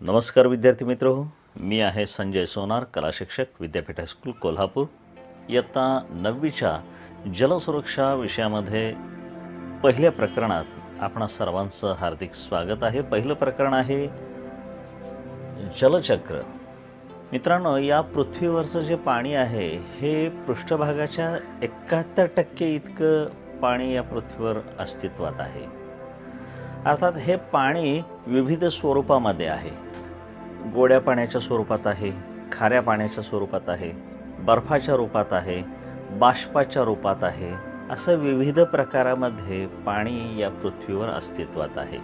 नमस्कार विद्यार्थी मित्र, मी आहे संजय सोनार, कला शिक्षक, विद्यापीठ हायस्कूल कोल्हापूर. इयत्ता 9वीच्या जलसुरक्षा विषयामध्ये पहिल्या प्रकरणात आपणा सर्वांचं हार्दिक स्वागत आहे. पहिलं प्रकरण आहे जलचक्र. मित्रांनो, या पृथ्वीवरचं जे पाणी आहे हे पृष्ठभागाच्या 71% इतकं पाणी या पृथ्वीवर अस्तित्वात आहे. अर्थात हे पाणी विविध स्वरूपामध्ये आहे. गोड्या पाण्याच्या स्वरूपात आहे, खाऱ्या पाण्याच्या स्वरूपात आहे, बर्फाच्या रूपात आहे, बाष्पाच्या रूपात आहे. असं विविध प्रकारामध्ये पाणी या पृथ्वीवर अस्तित्वात आहे.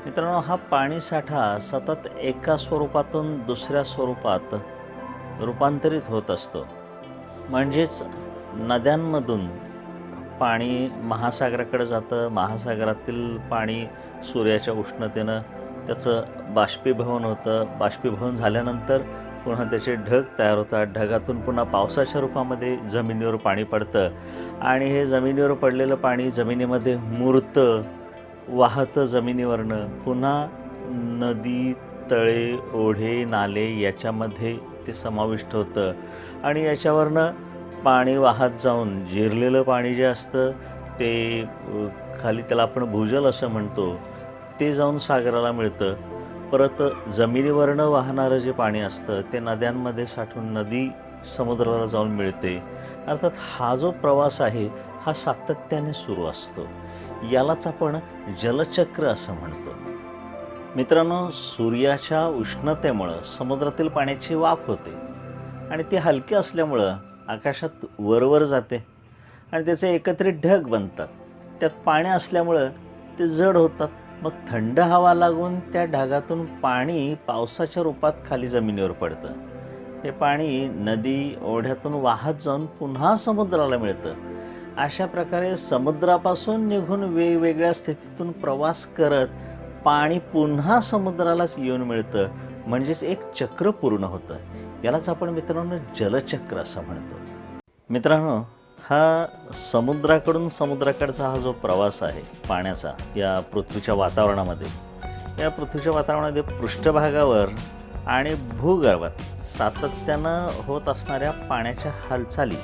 मित्रांनो, हा पाणीसाठा सतत एका स्वरूपातून दुसऱ्या स्वरूपात रूपांतरित होत असतो. म्हणजेच नद्यांमधून पाणी महासागराकडे जातं. महासागरातील पाणी सूर्याच्या उष्णतेनं त्याचं बाष्पीभवन होतं. बाष्पीभवन झाल्यानंतर पुन्हा त्याचे ढग तयार होतात. ढगातून पुन्हा पावसाच्या रूपामध्ये जमिनीवर पाणी पडतं आणि हे जमिनीवर पडलेलं पाणी जमिनीमध्ये मुरतं, वाहतं जमिनीवरनं. पुन्हा नदी, तळे, ओढे, नाले याच्यामध्ये ते समाविष्ट होतं आणि याच्यावरनं पाणी वाहत जाऊन जिरलेलं पाणी जे असतं ते खाली त्याला आपण भूजल असं म्हणतो, ते जाऊन सागराला मिळतं. परत जमिनीवरनं वाहणारं जे पाणी असतं ते नद्यांमध्ये साठून नदी समुद्राला जाऊन मिळते. अर्थात हा जो प्रवास आहे हा सातत्याने सुरू असतो. यालाच आपण जलचक्र असं म्हणतो. मित्रांनो, सूर्याच्या उष्णतेमुळं समुद्रातील पाण्याची वाफ होते आणि ती हलकी असल्यामुळं आकाशात वरवर जाते आणि त्याचे एकत्रित ढग बनतात. त्यात पाणी असल्यामुळं ते जड होतात. मग थंड हवा लागून त्या ढगातून पाणी पावसाच्या रूपात खाली जमिनीवर पडतं. हे पाणी नदी, ओढ्यातून वाहत जाऊन पुन्हा समुद्राला मिळतं. अशा प्रकारे समुद्रापासून निघून वेगवेगळ्या स्थितीतून प्रवास करत पाणी पुन्हा समुद्रालाच येऊन मिळतं. म्हणजेच एक चक्र पूर्ण होतं. यालाच आपण मित्रांनो जलचक्र असं म्हणतो. मित्रांनो, हा समुद्राकडून समुद्राकडचा हा जो प्रवास आहे पाण्याचा या पृथ्वीच्या वातावरणामध्ये, या पृथ्वीच्या वातावरणामध्ये पृष्ठभागावर आणि भूगर्भात सातत्यानं होत असणाऱ्या पाण्याच्या हालचाली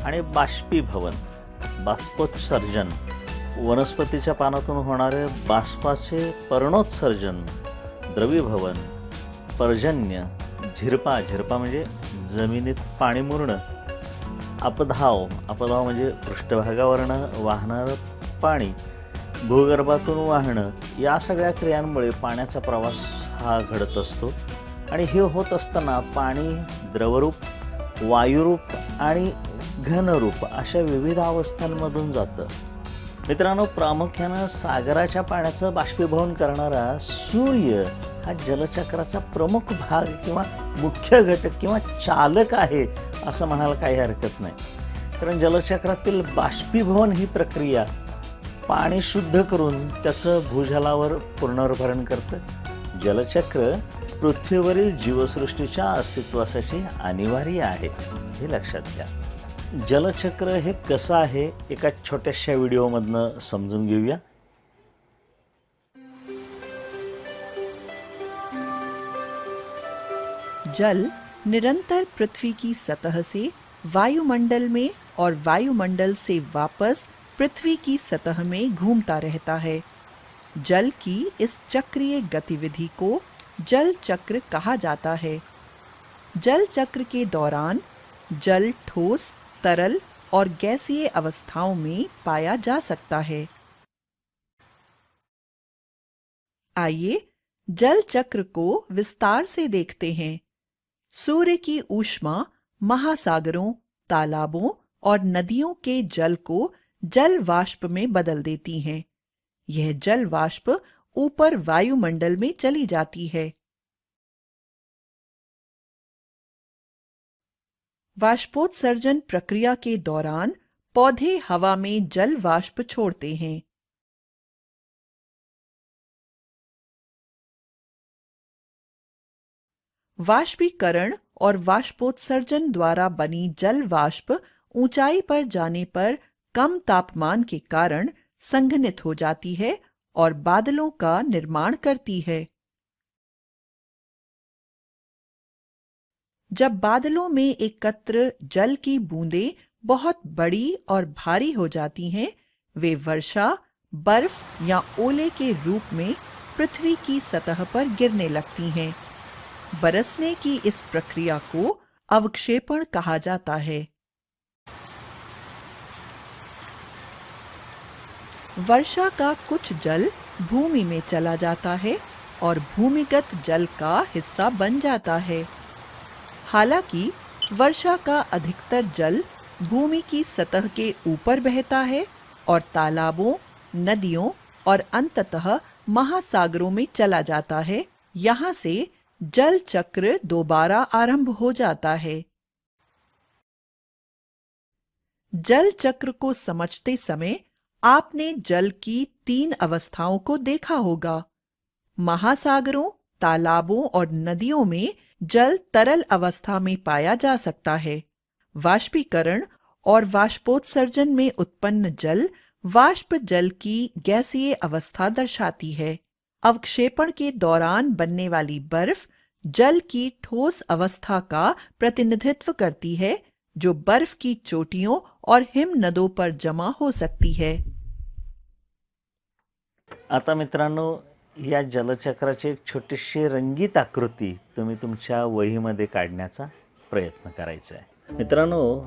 आणि बाष्पीभवन, बाष्पोत्सर्जन, वनस्पतीच्या पानातून होणारे बाष्पाचे पर्णोत्सर्जन, द्रवीभवन, पर्जन्य, झिरपा म्हणजे जमिनीत पाणी मुरणं, अपधाव म्हणजे पृष्ठभागावरनं वाहणारं पाणी भूगर्भातून वाहणं, या सगळ्या क्रियांमुळे पाण्याचा प्रवास हा घडत असतो. आणि हे होत असताना पाणी द्रवरूप, वायुरूप आणि घनरूप अशा विविध अवस्थांमधून जातं. मित्रांनो, प्रामुख्यानं सागराच्या पाण्याचं बाष्पीभवन करणारा सूर्य हा जलचक्राचा प्रमुख भाग किंवा मुख्य घटक किंवा चालक आहे असं म्हणायला काही हरकत नाही. कारण जलचक्रातील बाष्पीभवन ही प्रक्रिया पाणी शुद्ध करून त्याचं भूजलावर पुनर्भरण करतं. जलचक्र पृथ्वीवरील जीवसृष्टीच्या अस्तित्वासाठी अनिवार्य आहे, हे लक्षात घ्या. जलचक्र हे कसं आहे एका छोट्याशा व्हिडिओमधनं समजून घेऊया. जल निरंतर पृथ्वी की सतह से वायुमंडल में और वायुमंडल से वापस पृथ्वी की सतह में घूमता रहता है. जल की इस चक्रीय गतिविधि को जल चक्र कहा जाता है. जल चक्र के दौरान जल ठोस, तरल और गैसीय अवस्थाओं में पाया जा सकता है. आइए जल चक्र को विस्तार से देखते हैं. सूर्य की ऊष्मा महासागरों, तालाबों और नदियों के जल को जल वाष्प में बदल देती हैं. यह जल वाष्प ऊपर वायुमंडल में चली जाती है. वाष्पोत्सर्जन प्रक्रिया के दौरान पौधे हवा में जल वाष्प छोड़ते हैं. वाष्पीकरण और वाष्पोत्सर्जन द्वारा बनी जल वाष्प ऊंचाई पर जाने पर कम तापमान के कारण संघनित हो जाती है और बादलों का निर्माण करती है. जब बादलों में एकत्र जल की बूंदें बहुत बड़ी और भारी हो जाती हैं, वे वर्षा, बर्फ या ओले के रूप में पृथ्वी की सतह पर गिरने लगती हैं। बरसने की इस प्रक्रिया को अवक्षेपण कहा जाता है। वर्षा का कुछ जल भूमि में चला जाता है और भूमिगत जल का हिस्सा बन जाता है। हालांकि वर्षा का अधिकतर जल भूमि की सतह के ऊपर बहता है और तालाबों, नदियों और अंततः महासागरों में चला जाता है। यहाँ से जल चक्र दोबारा आरंभ हो जाता है। जल चक्र को समझते समय आपने जल की 3 अवस्थाओं को देखा होगा। महासागरों, तालाबों और नदियों में जल तरल अवस्था में पाया जा सकता है। वाष्पीकरण और वाष्पोत्सर्जन में उत्पन्न जल वाष्प जल की गैसीय अवस्था दर्शाती है। अवक्षेपण के दौरान बनने वाली बर्फ जल की ठोस अवस्था का प्रतिनिधित्व करती है, जो बर्फ की चोटियों और हिमनदों पर जमा हो सकती है। आता मित्रांनो, या जलचक्राची एक छोटीशी रंगीत आकृती तुम्ही तुमच्या वहीमध्ये काढण्याचा प्रयत्न करायचा आहे। मित्रांनो,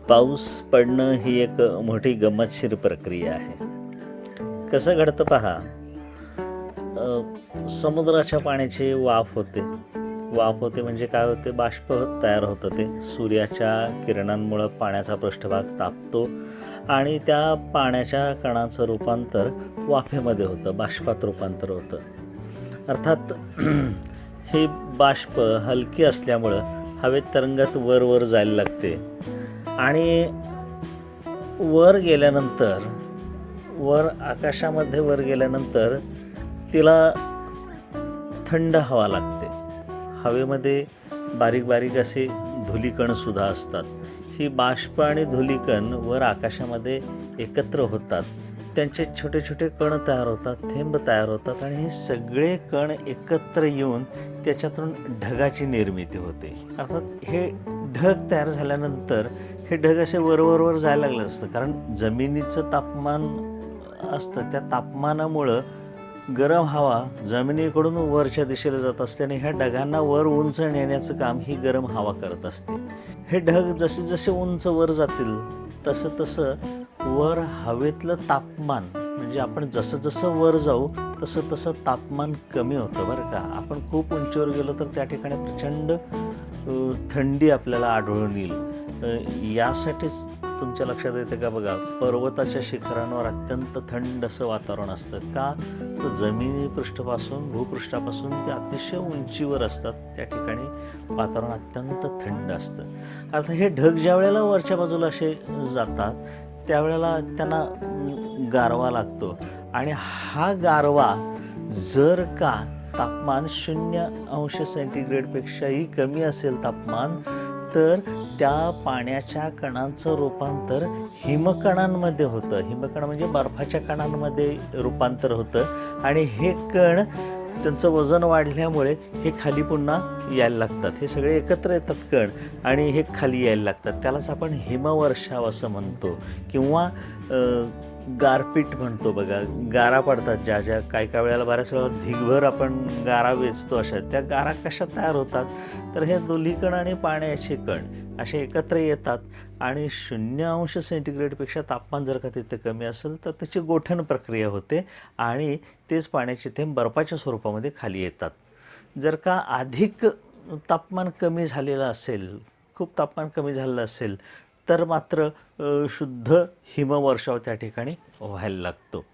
पाऊस पडणं ही एक मोठी गमतशीर प्रक्रिया आहे। कसं घडतं पहा, समुद्राच्या पाण्याची वाफ होते म्हणजे काय होते, बाष्प तयार होतं। ते सूर्याच्या किरणांमुळे पाण्याचा पृष्ठभाग तापतो आणि त्या पाण्याच्या कणांचं रूपांतर वाफेमध्ये होतं, बाष्पात रूपांतर होतं। अर्थात हे बाष्प हलकी असल्यामुळं हवेत तरंगत वर जायला लागते आणि वर गेल्यानंतर, आकाशामध्ये वर गेल्यानंतर तिला थंड हवा लागते। हवेमध्ये बारीक बारीक असे धुलीकण सुद्धा असतात। ही बाष्प आणि धुलीकण वर आकाशामध्ये एकत्र होतात, त्यांचे छोटे छोटे कण तयार होतात, थेंब तयार होतात आणि हे सगळे कण एकत्र येऊन त्याच्यातून ढगाची निर्मिती होते। अर्थात हे ढग तयार झाल्यानंतर हे ढग असे वर जायला लागले असतं, कारण जमिनीचं तापमान असतं, त्या तापमानामुळं गरम हवा जमिनीकडून वरच्या दिशेला जात असते आणि ह्या ढगांना वर उंच नेण्याचं काम ही गरम हवा करत असते। हे ढग जसे जसे उंच वर जातील तसं तसं वर हवेतलं तापमान, म्हणजे आपण जसं जसं वर जाऊ तसं तसं तापमान कमी होतं बरं का। आपण खूप उंचीवर गेलो तर त्या ठिकाणी प्रचंड थंडी आपल्याला आढळून येईल। यासाठीच तुमच्या लक्षात येते का बघा, पर्वताच्या शिखरांवर अत्यंत थंड असं वातावरण असतं का, तर जमिनी पृष्ठापासून, भूपृष्ठापासून ते अतिशय उंचीवर असतात, त्या ठिकाणी वातावरण अत्यंत थंड असतं। आता हे ढग ज्या वेळेला वरच्या बाजूला असे जातात त्यावेळेला त्यांना गारवा लागतो आणि हा गारवा जर का तापमान 0 सेंटीग्रेडपेक्षाही कमी असेल तापमान, तर त्या पाण्याच्या कणांचं रूपांतर हिमकणांमध्ये होतं। हिमकण म्हणजे बर्फाच्या कणांमध्ये रूपांतर होतं आणि हे कण त्यांचं वजन वाढल्यामुळे हे खाली पुन्हा यायला लागतात। हे सगळे एकत्र येतात कण आणि हे खाली यायला लागतात। त्यालाच आपण हिमवर्षाव असं म्हणतो किंवा गारपीट म्हणतो बघा। गारा पडतात ज्या काही वेळेला, बऱ्याच वेळा ढिगभर आपण गारा वेचतो, अशा त्या गारा कशा तयार होतात, तर हे धुलीकण आणि पाण्याचे कण असे एकत्र येतात आणि 0 सेंटीग्रेडपेक्षा तापमान जर का तिथे कमी असेल तर त्याची गोठण प्रक्रिया होते आणि तेच पाण्याचे थेंब बर्फाच्या स्वरूपामध्ये खाली येतात। जर का अधिक तापमान कमी झालेलं असेल, खूप तापमान कमी झालेलं असेल, तर मात्र शुद्ध हिमवर्षाव त्या ठिकाणी व्हायला लागतो।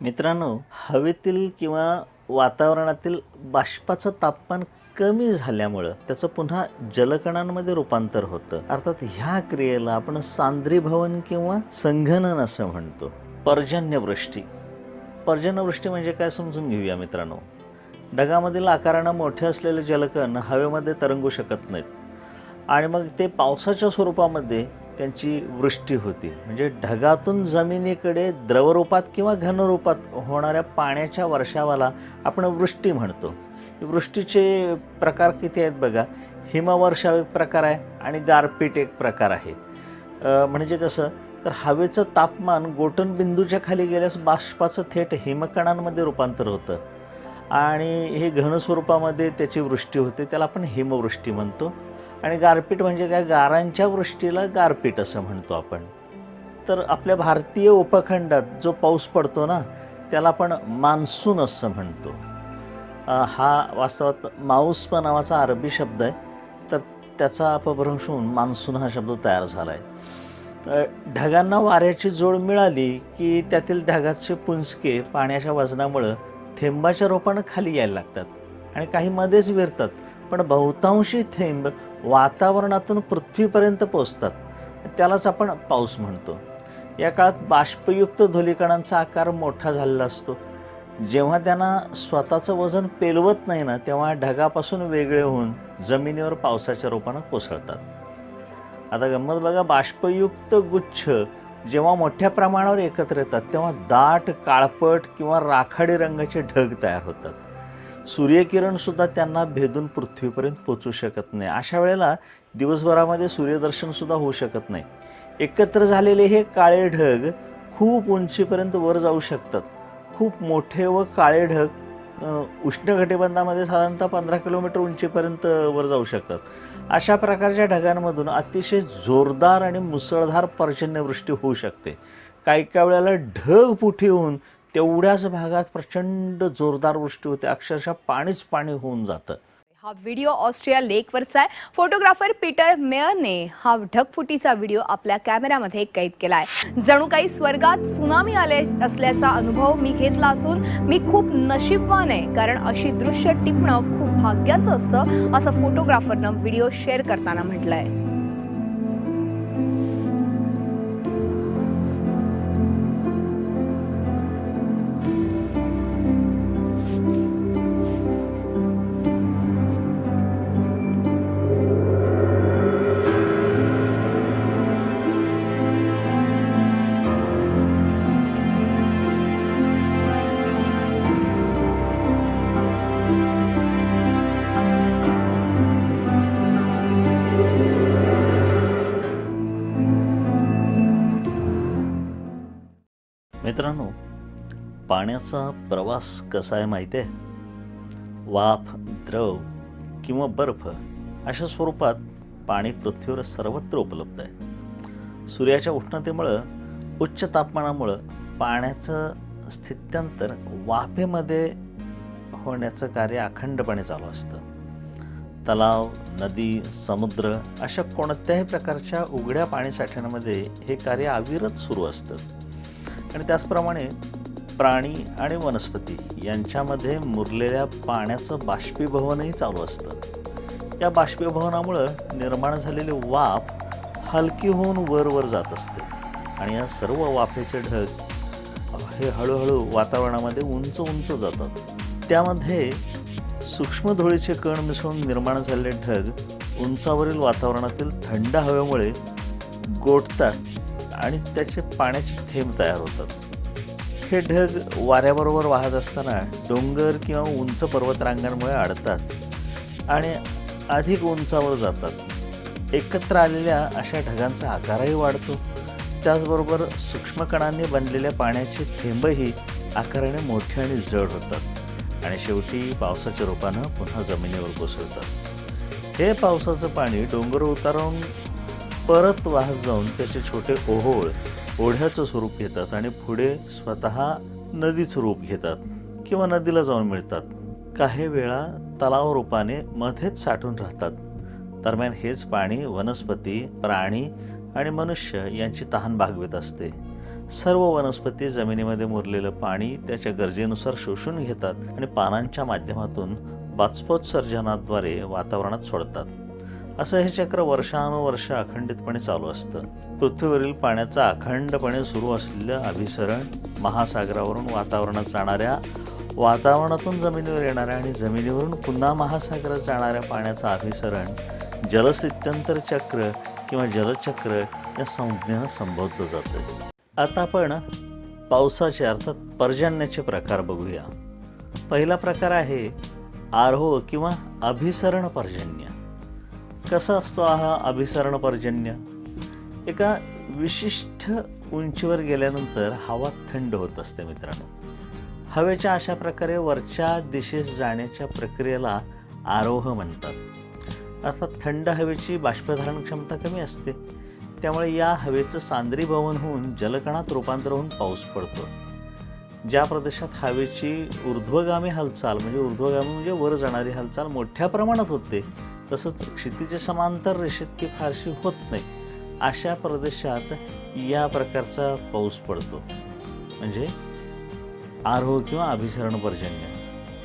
मित्रांनो, हवेतील किंवा वातावरणातील बाष्पाचं तापमान कमी झाल्यामुळं त्याचं पुन्हा जलकणांमध्ये रूपांतर होतं। अर्थात ह्या क्रियेला आपण सांद्रीभवन किंवा संघनन असं म्हणतो। पर्जन्यवृष्टी म्हणजे काय समजून घेऊया मित्रांनो। ढगामधील आकारानं मोठे असलेले जलकण हवेमध्ये तरंगू शकत नाहीत आणि मग ते पावसाच्या स्वरूपामध्ये त्यांची वृष्टी होती। म्हणजे ढगातून जमिनीकडे द्रवरूपात किंवा घनरूपात होणाऱ्या पाण्याच्या वर्षावाला आपण वृष्टी म्हणतो। वृष्टीचे प्रकार किती आहेत बघा. हिमवर्षाव एक प्रकार आहे आणि गारपीट एक प्रकार आहे. म्हणजे कसं तर हवेचं तापमान गोठणबिंदूच्या खाली गेल्यास बाष्पाचं थेट हिमकणांमध्ये रूपांतर होतं आणि हे घन स्वरूपामध्ये त्याची वृष्टी होते, त्याला आपण हिमवृष्टी म्हणतो. आणि गारपीट म्हणजे काय, गारांच्या वृष्टीला गारपीट असं म्हणतो आपण. तर आपल्या भारतीय उपखंडात जो पाऊस पडतो ना त्याला आपण मान्सून असं म्हणतो. हा वास्तवात माऊस्प नावाचा अरबी शब्द आहे, तर त्याचा अपभ्रंश होऊन मान्सून हा शब्द तयार झाला आहे. ढगांना वाऱ्याची जोड मिळाली की त्यातील ढगाचे पुंजके पाण्याच्या वजनामुळं थेंबाच्या रूपानं खाली यायला लागतात आणि काही मध्येच विरतात, पण बहुतांशी थेंब वातावरणातून पृथ्वीपर्यंत पोचतात. त्यालाच आपण पाऊस म्हणतो. या काळात बाष्पयुक्त धुलीकणांचा आकार मोठा झालेला असतो. जेव्हा त्यांना स्वतःचं वजन पेलवत नाही ना तेव्हा ढगापासून वेगळे होऊन जमिनीवर पावसाच्या रूपानं कोसळतात. आता गंमत बघा, बाष्पयुक्त गुच्छ जेव्हा मोठ्या प्रमाणावर एकत्र येतात तेव्हा दाट काळपट किंवा राखाडी रंगाचे ढग तयार होतात. सूर्यकिरणसुद्धा त्यांना भेदून पृथ्वीपर्यंत पोचू शकत नाही. अशा वेळेला दिवसभरामध्ये सूर्यदर्शनसुद्धा होऊ शकत नाही. एकत्र झालेले हे काळे ढग खूप उंचीपर्यंत वर जाऊ शकतात. खूप मोठे व काळे ढग उष्णकटिबंधामध्ये साधारणतः 15 किलोमीटर उंचीपर्यंत वर जाऊ शकतात. अशा प्रकारच्या ढगांमधून अतिशय जोरदार आणि मुसळधार पर्जन्यवृष्टी होऊ शकते. काही वेळेला ढग पुठी होऊन तेवढ्याच भागात प्रचंड जोरदार वृष्टी होते, अक्षरशः पाणीच पाणी होऊन जातं. हा व्हिडिओ ऑस्ट्रिया लेकवरचा आहे. फोटोग्राफर पीटर मेयरने हा ढगफुटीचा व्हिडिओ आपल्या कॅमेऱ्यामध्ये कैद केलाय. जणू काही स्वर्गात सुनामी आले असल्याचा अनुभव मी घेतला असून मी खूप नशीबवान आहे, कारण अशी दृश्य टिपणं खूप भाग्याचं असतं, असं फोटोग्राफरनं व्हिडिओ शेअर करताना म्हटलंय. मित्रांनो, पाण्याचा प्रवास कसा आहे माहिती आहे? वाफ, द्रव किंवा बर्फ अशा स्वरूपात पाणी पृथ्वीवर सर्वत्र उपलब्ध आहे. सूर्याच्या उष्णतेमुळं, उच्च तापमानामुळं पाण्याचं स्थित्यांतर वाफेमध्ये होण्याचं कार्य अखंडपणे चालू असतं. तलाव, नदी, समुद्र अशा कोणत्याही प्रकारच्या उघड्या पाणीसाठ्यांमध्ये हे कार्य अविरत सुरू असतं. आणि त्याचप्रमाणे प्राणी आणि वनस्पती यांच्यामध्ये मुरलेल्या पाण्याचं बाष्पीभवनही चालू असतं. या बाष्पीभवनामुळं निर्माण झालेली वाफ हलकी होऊन वर जात असते आणि या सर्व वाफेचे ढग हे हळूहळू वातावरणामध्ये उंच उंच जातात. त्यामध्ये सूक्ष्म धुळीचे कण मिसळून निर्माण झालेले ढग उंचावरील वातावरणातील थंड हवेमुळे गोठतात आणि त्याचे पाण्याचे थेंब तयार होतात. हे ढग वाऱ्याबरोबर वाहत असताना डोंगर किंवा उंच पर्वतरांगांमुळे अडतात आणि अधिक उंचावर जातात. एकत्र आलेल्या अशा ढगांचा आकारही वाढतो. त्याचबरोबर सूक्ष्म कणांनी बनलेल्या पाण्याचे थेंबही आकाराने मोठे आणि जड होतात आणि शेवटी पावसाच्या रूपानं पुन्हा जमिनीवर कोसळतात. हे पावसाचं पाणी डोंगर उतारून परत वाहत जाऊन त्याचे छोटे ओहोळ ओढ्याचं स्वरूप घेतात आणि पुढे स्वतः नदीचं रूप घेतात किंवा नदीला जाऊन मिळतात. काही वेळा तलाव रूपाने मध्येच साठून राहतात. दरम्यान हेच पाणी वनस्पती, प्राणी आणि मनुष्य यांची तहान भागवित असते. सर्व वनस्पती जमिनीमध्ये मुरलेलं पाणी त्याच्या गरजेनुसार शोषून घेतात आणि पानांच्या माध्यमातून बाष्पोत्सर्जनाद्वारे वातावरणात सोडतात. असं हे चक्र वर्षानुवर्ष अखंडितपणे चालू असतं. पृथ्वीवरील पाण्याचं अखंडपणे सुरू असलेलं अभिसरण, महासागरावरून वातावरणात जाणाऱ्या, वातावरणातून जमिनीवर येणाऱ्या आणि जमिनीवरून पुन्हा महासागरात जाणाऱ्या पाण्याचं अभिसरण जलस्थित्यंतर चक्र किंवा जलचक्र या संज्ञेनं संबोधलं जातं. आता आपण पावसाचे अर्थात पर्जन्याचे प्रकार बघूया. पहिला प्रकार आहे आरोह किंवा अभिसरण पर्जन्य. कसा असतो हा अभिसरण पर्जन्य? एका विशिष्ट उंचीवर गेल्यानंतर हवा थंड होत असते मित्रांनो. हवेच्या अशा प्रकारे वरच्या दिशेस जाण्याच्या प्रक्रियेला आरोह म्हणतात. अर्थात थंड हवेची बाष्पधारण क्षमता कमी असते, त्यामुळे या हवेचं सांद्रीभवन होऊन जलकणात रूपांतर होऊन पाऊस पडतो. ज्या प्रदेशात हवेची ऊर्ध्वगामी हालचाल म्हणजे वर जाणारी हालचाल मोठ्या प्रमाणात होते, तसंच क्षितिज समांतर रेषेत ती फारशी होत नाही, अशा प्रदेशात या प्रकारचा पाऊस पडतो, म्हणजे आरोह किंवा अभिसरण पर्जन्य.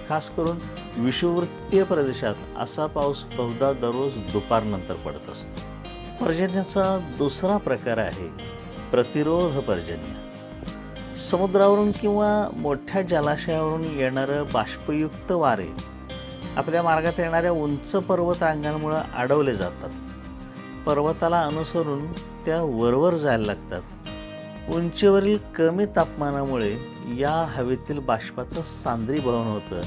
खास करून विषुववृत्तीय प्रदेशात असा पाऊस बहुधा दररोज दुपारनंतर पडत असतो. पर्जन्याचा दुसरा प्रकार आहे प्रतिरोध पर्जन्य. समुद्रावरून किंवा मोठ्या जलाशयावरून येणारं बाष्पयुक्त वारे आपल्या मार्गात येणाऱ्या उंच पर्वत रांगांमुळे अडवले जातात. पर्वताला अनुसरून त्या वरवर जायला लागतात. उंचीवरील कमी तापमानामुळे या हवेतील बाष्पाचं सांद्रीभवन होतं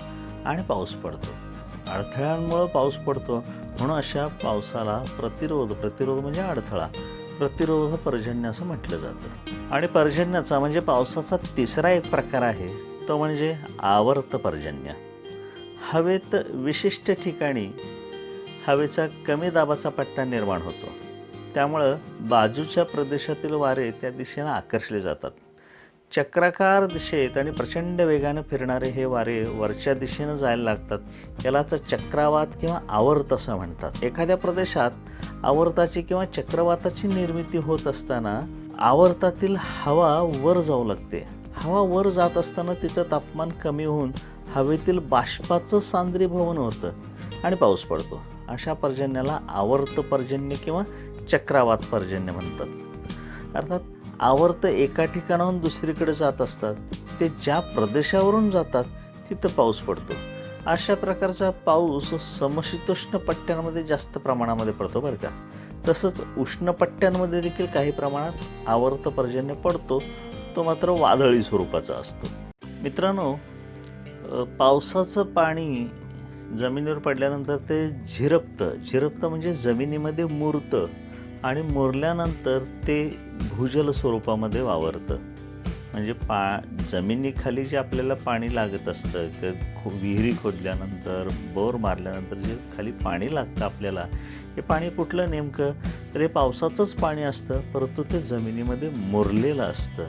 आणि पाऊस पडतो. अडथळ्यांमुळे पाऊस पडतो, म्हणून अशा पावसाला प्रतिरोध म्हणजे अडथळा, प्रतिरोध पर्जन्य असं म्हटलं जातं. आणि पर्जन्याचा म्हणजे पावसाचा तिसरा एक प्रकार आहे, तो म्हणजे आवर्त पर्जन्य. हवेत विशिष्ट ठिकाणी हवेचा कमी दाबाचा पट्टा निर्माण होतो, त्यामुळं बाजूच्या प्रदेशातील वारे त्या दिशेनं आकर्षले जातात. चक्राकार दिशेत आणि प्रचंड वेगाने फिरणारे हे वारे वरच्या दिशेनं जायला लागतात. यालाच चक्रवात किंवा आवर्त असं म्हणतात. एखाद्या प्रदेशात आवर्ताची किंवा चक्रवाताची निर्मिती होत असताना आवर्तातील हवा वर जाऊ लागते. हवा वर जात असताना तिचं तापमान कमी होऊन हवेतील बाष्पाचं सांद्रीभवन होतं आणि पाऊस पडतो. अशा पर्जन्याला आवर्त पर्जन्य किंवा चक्रवात पर्जन्य म्हणतात. अर्थात आवर्त एका ठिकाणाहून दुसरीकडे जात असतात, ते ज्या प्रदेशावरून जातात तिथं पाऊस पडतो. अशा प्रकारचा पाऊस समशीतोष्ण पट्ट्यांमध्ये जास्त प्रमाणामध्ये पडतो बरं का. तसंच उष्ण पट्ट्यांमध्ये देखील काही प्रमाणात आवर्त पर्जन्य पडतो, तो मात्र वादळी स्वरूपाचा असतो. मित्रांनो, पावसाचं पाणी जमिनीवर पडल्यानंतर ते झिरपतं म्हणजे जमिनीमध्ये मुरतं आणि मुरल्यानंतर ते भूजल स्वरूपामध्ये वावरतं. म्हणजे जमिनीखाली जे आपल्याला पाणी लागत असतं, विहिरी खोदल्यानंतर, बोर मारल्यानंतर जे खाली पाणी लागतं आपल्याला, हे पाणी कुठलं नेमकं? तर हे पावसाचंच पाणी असतं, परंतु ते जमिनीमध्ये मुरलेलं असतं.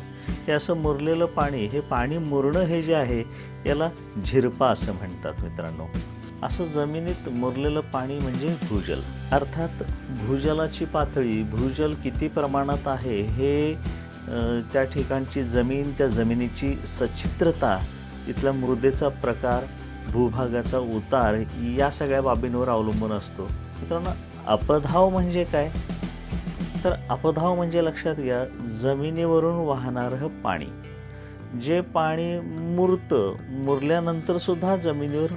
हे असं मुरलेलं पाणी, हे पाणी मुरणं हे जे आहे याला झिरपा असं म्हणतात मित्रांनो. असं जमिनीत मुरलेलं पाणी म्हणजे भूजल. अर्थात भूजलाची पातळी, भूजल किती प्रमाणात आहे हे त्या ठिकाणची जमीन, त्या जमिनीची सच्छिद्रता, तिथल्या मृदेचा प्रकार, भूभागाचा उतार या सगळ्या बाबींवर अवलंबून असतो. मित्रांनो, अपधाव म्हणजे काय? तर अपधाव म्हणजे लक्षात घ्या, जमिनीवरून वाहणारं पाणी. जे पाणी मुरल्यानंतर सुद्धा जमिनीवर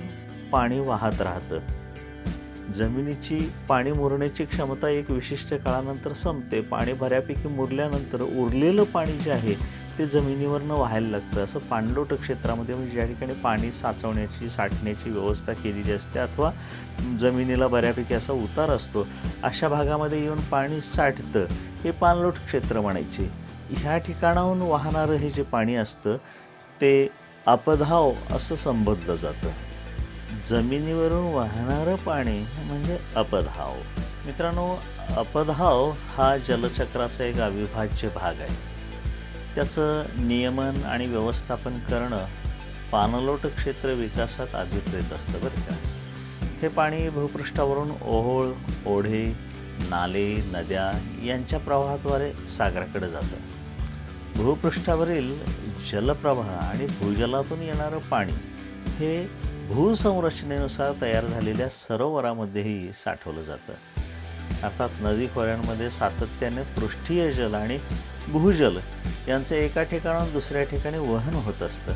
पाणी वाहत राहतं. जमिनीची पाणी मुरण्याची क्षमता एक विशिष्ट काळानंतर संपते. पाणी बऱ्यापैकी मुरल्यानंतर उरलेलं पाणी जे आहे ते जमिनीवरनं व्हायला लागतं. असं पाणलोट क्षेत्रामध्ये, म्हणजे ज्या ठिकाणी पाणी साठण्याची व्यवस्था केलेली असते अथवा जमिनीला बऱ्यापैकी असा उतार असतो, अशा भागामध्ये येऊन पाणी साठतं, हे पाणलोट क्षेत्र म्हणायचे. ह्या ठिकाणाहून वाहणारं हे जे पाणी असतं ते अपधाव असं संबोधलं जातं. जमिनीवरून वाहणारं पाणी म्हणजे अपधाव. मित्रांनो, अपधाव हा जलचक्राचा एक अविभाज्य भाग आहे. त्याचं नियमन आणि व्यवस्थापन करणं पाणलोट क्षेत्र विकासात अभिप्रेत असतं बरं का. हे पाणी भूपृष्ठावरून ओहोळ, ओढे, नाले, नद्या यांच्या प्रवाहाद्वारे सागराकडे जातं. भूपृष्ठावरील जलप्रवाह आणि भूजलातून येणारं पाणी हे भूसंरचनेनुसार तयार झालेल्या सरोवरामध्येही साठवलं जातं. अर्थात नदी खोऱ्यांमध्ये सातत्याने पृष्ठीय जल आणि भूजल यांचं एका ठिकाणाहून दुसऱ्या ठिकाणी वहन होत असतं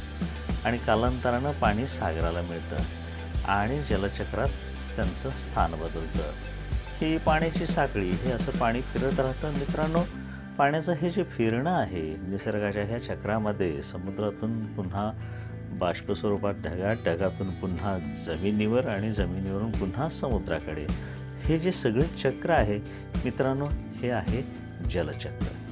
आणि कालांतरानं पाणी सागराला मिळतं आणि जलचक्रात त्यांचं स्थान बदलतं. ही पाण्याची साखळी, हे असं पाणी फिरत राहतं. मित्रांनो, पाण्याचं हे जे फिरणं आहे निसर्गाच्या ह्या चक्रामध्ये, समुद्रातून पुन्हा बाष्प स्वरूपात ढगात, ढगातून पुन्हा जमिनीवर आणि जमिनीवरून पुन्हा समुद्राकडे, हे जे सगळे चक्र आहे मित्रांनो, हे आहे जलचक्र.